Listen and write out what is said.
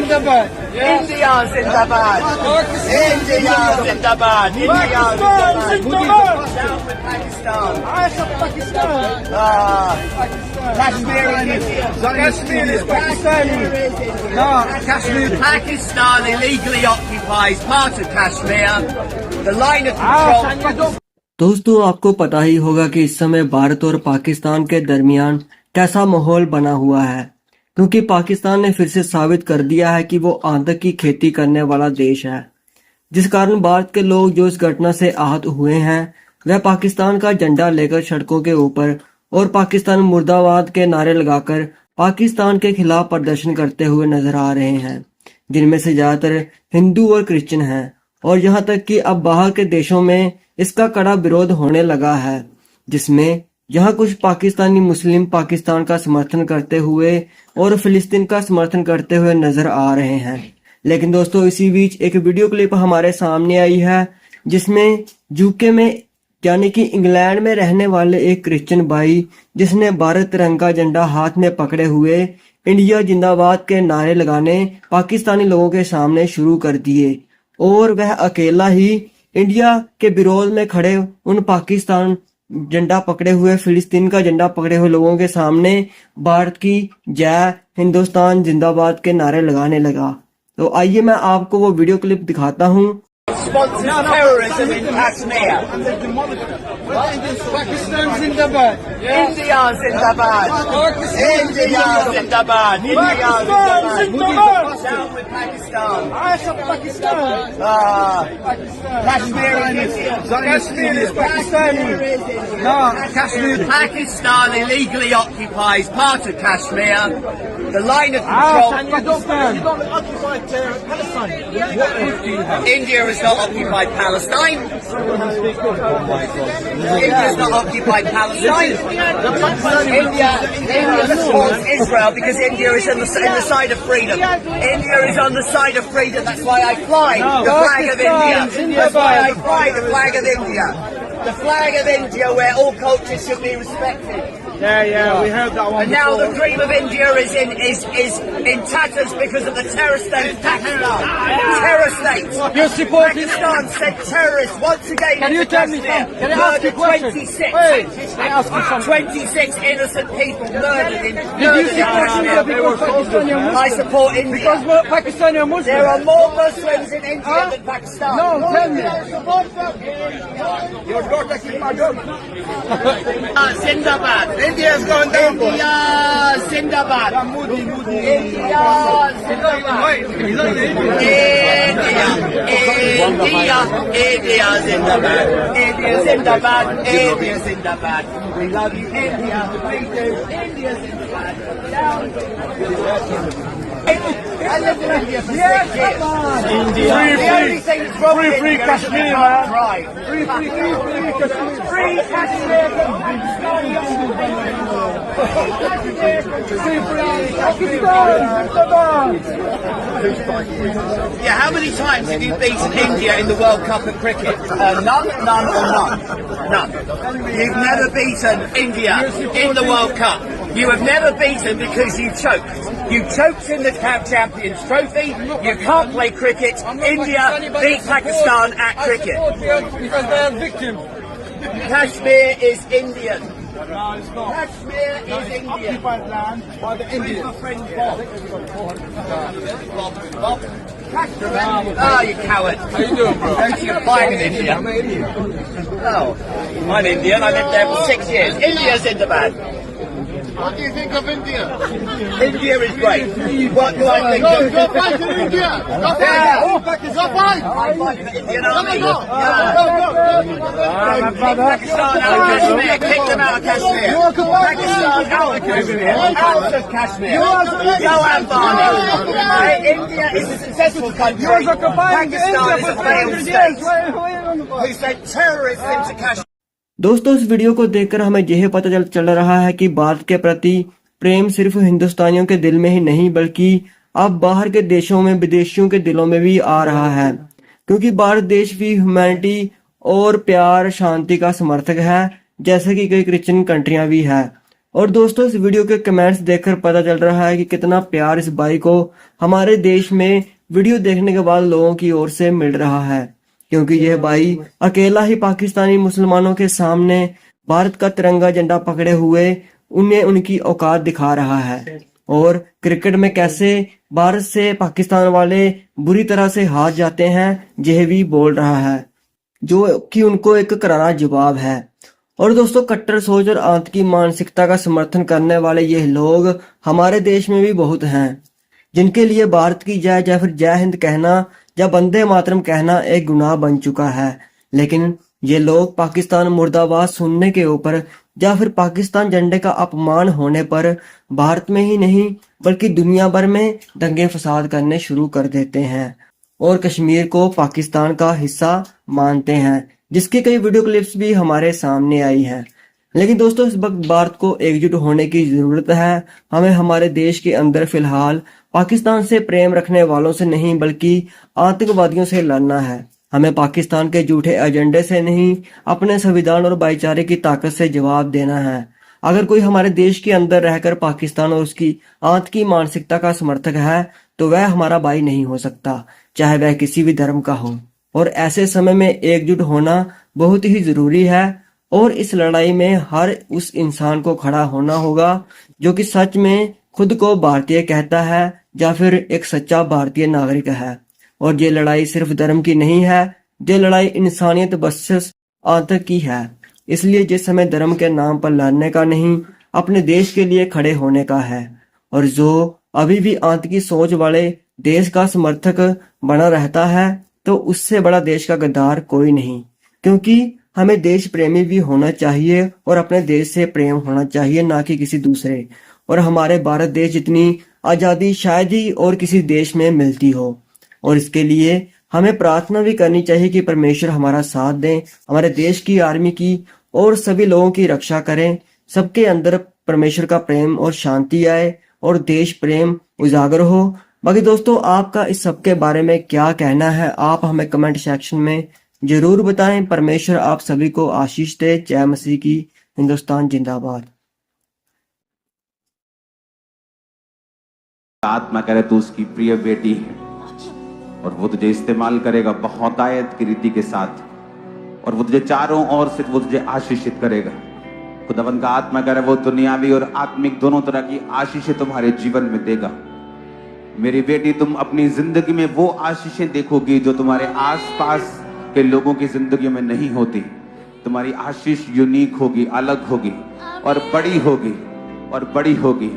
जिंदाबाद, India Zindabad, India Zindabad, India जिंदाबाद, Down with Pakistan. Pakistan, Kashmir and India. Kashmir is Pakistani. No, Kashmir. Pakistan illegally occupies part of Kashmir. The line of control. दोस्तों, आपको पता ही होगा कि इस समय भारत और पाकिस्तान के दरमियान कैसा माहौल बना हुआ है, क्योंकि पाकिस्तान ने फिर से साबित कर दिया है कि वो आतंक की खेती करने वाला देश है, जिस कारण भारत के लोग जो इस घटना से आहत हुए हैं वह पाकिस्तान का झंडा लेकर सड़कों के ऊपर और पाकिस्तान मुर्दाबाद के नारे लगाकर पाकिस्तान के खिलाफ प्रदर्शन करते हुए नजर आ रहे हैं, जिनमें से ज्यादातर हिंदू और क्रिश्चियन हैं। और यहाँ तक कि अब बाहर के देशों में इसका कड़ा विरोध होने लगा है, जिसमें यहाँ कुछ पाकिस्तानी मुस्लिम पाकिस्तान का समर्थन करते हुए और फिलिस्तीन का समर्थन करते हुए नजर आ रहे हैं। लेकिन दोस्तों, इसी बीच एक वीडियो क्लिप हमारे सामने आई है, जिसमें यूके में यानी कि इंग्लैंड में रहने वाले एक क्रिश्चियन भाई, जिसने भारत तिरंगा झंडा हाथ में पकड़े हुए इंडिया जिंदाबाद के नारे लगाने पाकिस्तानी लोगों के सामने शुरू कर दिए, और वह अकेला ही इंडिया के विरोध में खड़े उन पाकिस्तान झंडा पकड़े हुए, फिलिस्तीन का झंडा पकड़े हुए लोगों के सामने भारत की जय, हिंदुस्तान जिंदाबाद के नारे लगाने लगा। तो आइए मैं आपको वो वीडियो क्लिप दिखाता हूँ। Sponsors terrorism in Kashmir. Pakistan जिंदाबाद, India Zindabad, India Zindabad, India जिंदाबाद, Down with Pakistan. Pakistan, Kashmir and India. Kashmir is Pakistani. No, Kashmir. Pakistan illegally occupies part of Kashmir. The line of control. Pakistan, India has not occupied Palestine. India has not occupied Palestine. India supports Israel because India is in the side of freedom. India is on the side of freedom. That's why I fly the flag of India. That's why I fly the flag of India. The flag of India, where all cultures should be respected. Yeah, we heard that one. And now the dream of India is in tatters because of the terror state Pakistan. Terror state. You're supporting. Pakistan sent terrorists once again. Can you into tell me Kashmir. something? Can I ask you a question? 26. Wait, can I ask you something? 26 innocent people murdered in Did you support India because Pakistani are I Muslims? support India. Because Pakistani are Muslims. There are more Muslims in India than Pakistan. No, tell me. Your daughter keep my gun. Zindabad. India's going down. India Zindabad. India Zindabad. India Zindabad. India Zindabad. India Zindabad. We love you, India. We do. India Zindabad. Yes, come on. India. The only thing that's wrong with Free India Kashmir, is man. right. Free Kashmir. Free Kashmir. Yeah, how many times have you beaten India in the World Cup of cricket? None, none, or none? None. You've never beaten India in the World Cup. You have never beaten because you choked. You choked in the Champions Trophy. You can't play cricket. India beat Pakistan at cricket. Because they are victims. Kashmir is Indian. No, it's not. Kashmir is Indian. Occupied land by the Indians. My friend Bob. Oh, you coward. How you doing, bro? Don't you flying in India? I'm an Indian. Oh, I'm Indian. I lived there for 6 years. India's Zindabad. What do you think of India? India is great. What do I think of Go fight in India! Go fight! Yeah. Go fight! I fight for the Indian Army. Go! Pakistan out of Kashmir. Kick them out of Kashmir. Pakistan out of Kashmir. Out of Kashmir. Go Afghani. India is a successful country. Pakistan is a failed state who sent terrorists into Kashmir. दोस्तों, इस video को देखकर हमें यह पता चल रहा है कि भारत के प्रति प्रेम सिर्फ हिंदुस्तानियों के दिल में ही नहीं, बल्कि अब बाहर के देशों में, विदेशियों के दिलों में भी आ रहा है, क्योंकि भारत देश भी ह्यूमैनिटी और प्यार, शांति का समर्थक है, जैसे कि कई क्रिश्चियन कंट्रियां भी है। और दोस्तों, इस वीडियो के कमेंट्स देखकर पता चल रहा है कि कितना प्यार इस भाई को हमारे देश में वीडियो देखने के बाद लोगों की ओर से मिल रहा है, क्योंकि यह भाई अकेला ही पाकिस्तानी मुसलमानों के सामने भारत का तिरंगा झंडा पकड़े हुए उन्हें उनकी औकात दिखा रहा है। और क्रिकेट में कैसे भारत से पाकिस्तान वाले बुरी तरह से हार जाते हैं, यह भी बोल रहा है, जो कि उनको एक करारा जवाब है। और दोस्तों, कट्टर सोच और आतंकी मानसिकता का समर्थन करने वाले यह लोग हमारे देश में भी बहुत हैं, जिनके लिए भारत की जय या फिर जय हिंद कहना या वंदे मातरम कहना एक गुनाह बन चुका है। लेकिन ये लोग पाकिस्तान मुर्दाबाद सुनने के ऊपर या फिर पाकिस्तान झंडे का अपमान होने पर भारत में ही नहीं बल्कि दुनिया भर में दंगे फसाद करने शुरू कर देते हैं और कश्मीर को पाकिस्तान का हिस्सा मानते हैं, जिसकी कई वीडियो क्लिप्स भी हमारे सामने आई हैं। लेकिन दोस्तों, इस वक्त भारत को एकजुट होने की जरूरत है। हमें हमारे देश के अंदर फिलहाल पाकिस्तान से प्रेम रखने वालों से नहीं बल्कि आतंकवादियों से लड़ना है। हमें पाकिस्तान के झूठे एजेंडे से नहीं, अपने संविधान और भाईचारे की ताकत से जवाब देना है। अगर कोई हमारे देश के अंदर रहकर पाकिस्तान और उसकी आतंकी मानसिकता का समर्थक है तो वह हमारा भाई नहीं हो सकता, चाहे वह किसी भी धर्म का हो। और ऐसे समय में एकजुट होना बहुत ही जरूरी है और इस लड़ाई में हर उस इंसान को खड़ा होना होगा जो कि सच में खुद को भारतीय कहता है या फिर एक सच्चा भारतीय नागरिक है। और ये लड़ाई सिर्फ धर्म की नहीं है, ये लड़ाई इंसानियत वर्सेस आतंक की है। इसलिए जिस समय धर्म के नाम पर लड़ने का नहीं, अपने देश के लिए खड़े होने का है। और जो अभी भी आतंकी सोच वाले देश का समर्थक बना रहता है तो उससे बड़ा देश का गद्दार कोई नहीं, क्योंकि हमें देश प्रेमी भी होना चाहिए और अपने देश से प्रेम होना चाहिए, ना कि किसी दूसरे। और हमारे भारत देश जितनी आज़ादी शायद ही और किसी देश में मिलती हो। और इसके लिए हमें प्रार्थना भी करनी चाहिए कि परमेश्वर हमारा साथ दें, हमारे देश की आर्मी की और सभी लोगों की रक्षा करें, सबके अंदर परमेश्वर का प्रेम और शांति आए और देश प्रेम उजागर हो। बाकी दोस्तों, आपका इस सब के बारे में क्या कहना है, आप हमें कमेंट सेक्शन में जरूर बताएं। परमेश्वर आप सभी को आशीष दे। जय मसीह की। हिंदुस्तान जिंदाबाद। आत्मा करे तू उसकी प्रिय बेटी है और वो तुझे इस्तेमाल करेगा बहुतायत की रीति के साथ, और वो तुझे चारों ओर से वो तुझे आशीषित करेगा। खुदावंद का आत्मा करे वो दुनियावी और आत्मिक दोनों तरह की आशीषें तुम्हारे जीवन में देगा। मेरी बेटी, तुम अपनी जिंदगी में वो आशीषें देखोगी जो तुम्हारे आसपास के लोगों की जिंदगी में नहीं होती। तुम्हारी आशीष यूनिक होगी, अलग होगी और बड़ी होगी और बड़ी होगी।